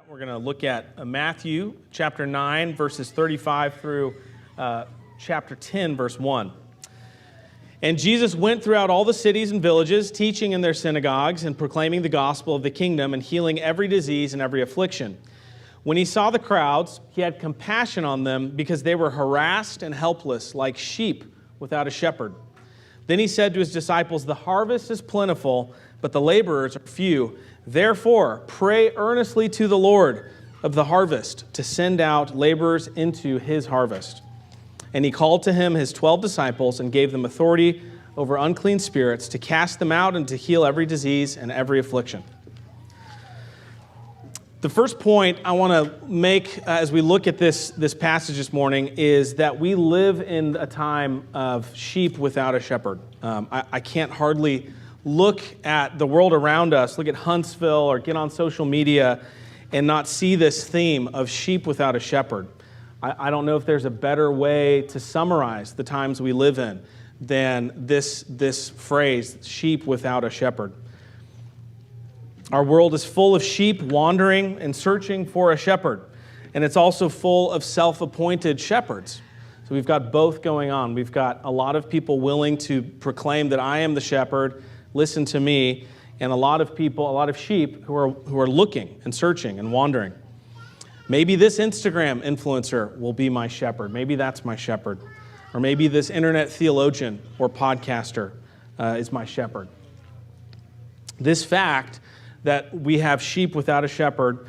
We're going to look at Matthew chapter 9, verses 35 through chapter 10, verse 1. And Jesus went throughout all the cities and villages, teaching in their synagogues and proclaiming the gospel of the kingdom and healing every disease and every affliction. When he saw the crowds, he had compassion on them because they were harassed and helpless like sheep without a shepherd. Then he said to his disciples, "The harvest is plentiful, but the laborers are few. Therefore, pray earnestly to the Lord of the harvest to send out laborers into his harvest." And he called to him his 12 disciples and gave them authority over unclean spirits to cast them out and to heal every disease and every affliction. The first point I want to make as we look at this passage this morning is that we live in a time of sheep without a shepherd. I can't hardly look at the world around us, look at Huntsville or get on social media and not see this theme of sheep without a shepherd. I don't know if there's a better way to summarize the times we live in than this phrase, sheep without a shepherd. Our world is full of sheep wandering and searching for a shepherd, and it's also full of self-appointed shepherds. So we've got both going on. We've got a lot of people willing to proclaim that I am the shepherd, listen to me, and a lot of sheep who are looking and searching and wandering. Maybe this Instagram influencer will be my shepherd. Maybe that's my shepherd. Or maybe this internet theologian or podcaster is my shepherd. This fact that we have sheep without a shepherd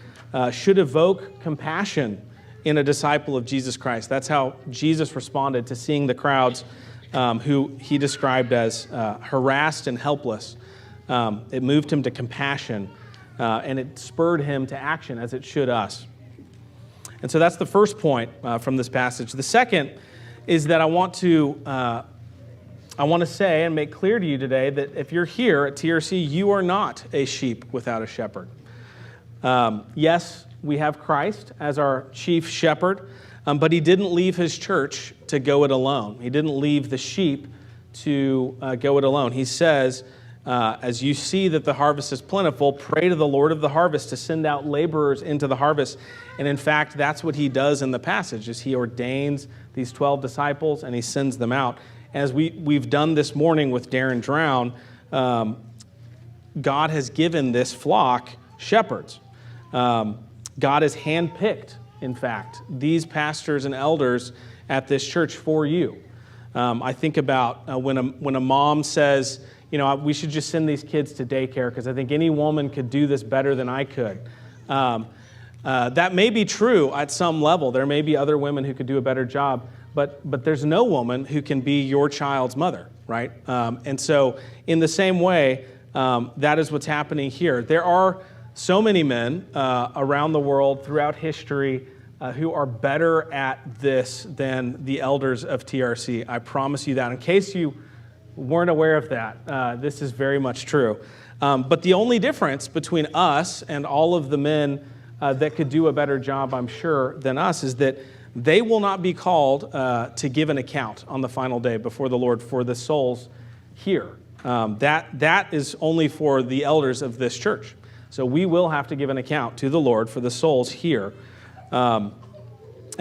should evoke compassion in a disciple of Jesus Christ. That's how Jesus responded to seeing the crowds who he described as harassed and helpless. It moved him to compassion, and it spurred him to action, as it should us. And so that's the first point from this passage. The second is that I want to say and make clear to you today that if you're here at TRC, you are not a sheep without a shepherd. Yes, we have Christ as our chief shepherd, but he didn't leave his church to go it alone. He didn't leave the sheep to go it alone. He says, as you see that the harvest is plentiful, pray to the Lord of the harvest to send out laborers into the harvest. And in fact, that's what he does in the passage, is he ordains these 12 disciples and he sends them out. As we've done this morning with Darren Drown, God has given this flock shepherds. God has handpicked, in fact, these pastors and elders at this church for you. I think about when a mom says, we should just send these kids to daycare because I think any woman could do this better than I could. That may be true at some level. There may be other women who could do a better job, but there's no woman who can be your child's mother, right? And so in the same way, that is what's happening here. There are so many men around the world throughout history who are better at this than the elders of TRC. I promise you that. In case you weren't aware of that, this is very much true. But the only difference between us and all of the men that could do a better job, I'm sure, than us is that they will not be called to give an account on the final day before the Lord for the souls here. That is only for the elders of this church. So we will have to give an account to the Lord for the souls here. And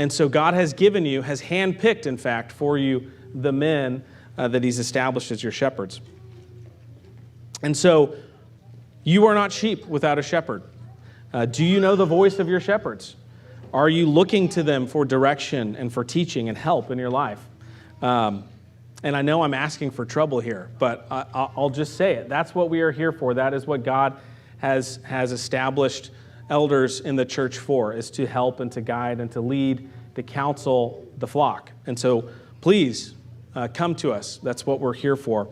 so God has handpicked, in fact, for you the men that he's established as your shepherds. And so you are not sheep without a shepherd. Do you know the voice of your shepherds? Are you looking to them for direction and for teaching and help in your life? And I know I'm asking for trouble here, but I'll just say it. That's what we are here for. That is what God has established elders in the church for, is to help and to guide and to lead, to counsel the flock. And so please come to us. That's what we're here for.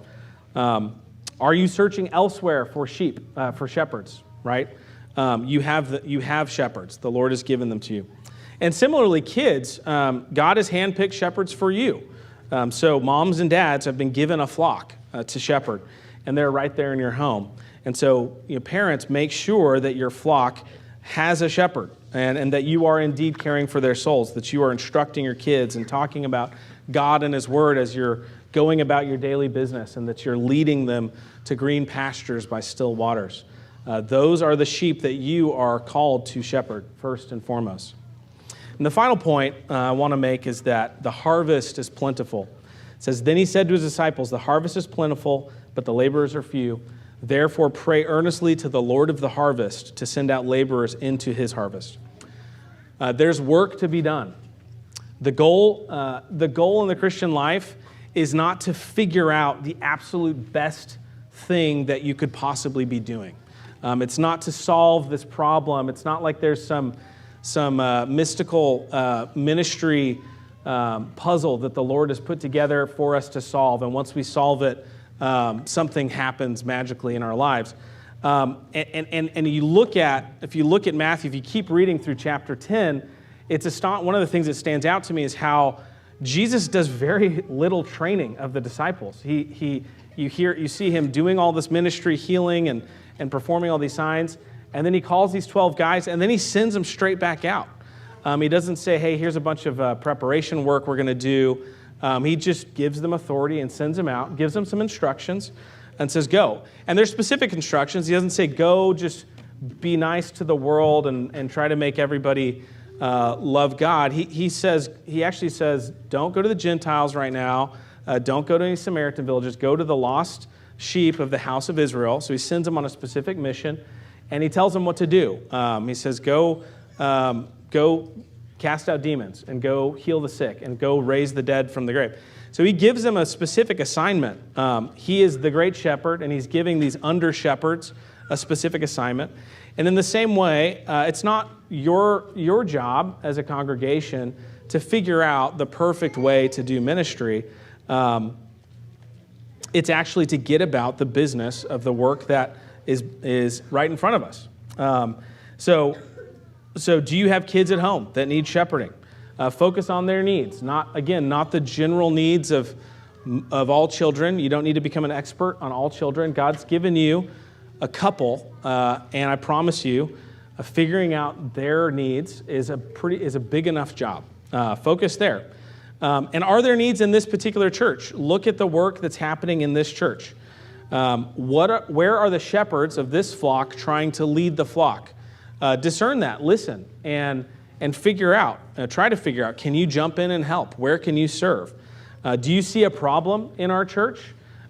Are you searching elsewhere for shepherds, right? You have shepherds. The Lord has given them to you. And similarly, kids, God has handpicked shepherds for you. So moms and dads have been given a flock to shepherd, and they're right there in your home. And so parents, make sure that your flock has a shepherd and that you are indeed caring for their souls, that you are instructing your kids and talking about God and his word as you're going about your daily business, and that you're leading them to green pastures by still waters. Those are the sheep that you are called to shepherd, first and foremost. And the final point I want to make is that the harvest is plentiful. It says, then he said to his disciples, the harvest is plentiful, but the laborers are few. Therefore pray earnestly to the Lord of the harvest to send out laborers into his harvest. There's work to be done. The goal in the Christian life is not to figure out the absolute best thing that you could possibly be doing. It's not to solve this problem. It's not like there's some mystical ministry puzzle that the Lord has put together for us to solve. And once we solve it, something happens magically in our lives. And if you look at Matthew, if you keep reading through chapter 10, one of the things that stands out to me is how Jesus does very little training of the disciples. You see him doing all this ministry, healing and performing all these signs, and then he calls these 12 guys, and then he sends them straight back out. He doesn't say, hey, here's a bunch of preparation work we're going to do. He just gives them authority and sends them out, gives them some instructions, and says, go. And there's specific instructions. He doesn't say, go, just be nice to the world and try to make everybody love God. He actually says, don't go to the Gentiles right now. Don't go to any Samaritan villages. Go to the lost sheep of the house of Israel. So he sends them on a specific mission, and he tells them what to do. He says, go cast out demons, and go heal the sick, and go raise the dead from the grave. So he gives them a specific assignment. He is the great shepherd, and he's giving these under-shepherds a specific assignment. And in the same way, it's not your job as a congregation to figure out the perfect way to do ministry. It's actually to get about the business of the work that is right in front of us. So do you have kids at home that need shepherding? Focus on their needs. Not the general needs of all children. You don't need to become an expert on all children. God's given you a couple, and I promise you, figuring out their needs is a big enough job. Focus there. And are there needs in this particular church? Look at the work that's happening in this church. Where are the shepherds of this flock trying to lead the flock? Discern that, listen, and figure out, try to figure out, can you jump in and help? Where can you serve? Do you see a problem in our church?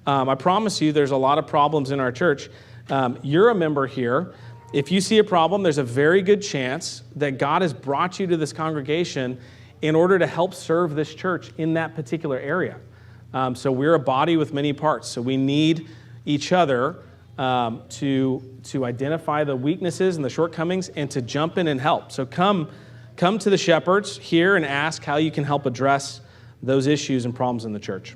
I promise you there's a lot of problems in our church. You're a member here. If you see a problem, there's a very good chance that God has brought you to this congregation in order to help serve this church in that particular area. So we're a body with many parts, so we need each other to identify the weaknesses and the shortcomings and to jump in and help. So come to the shepherds here and ask how you can help address those issues and problems in the church.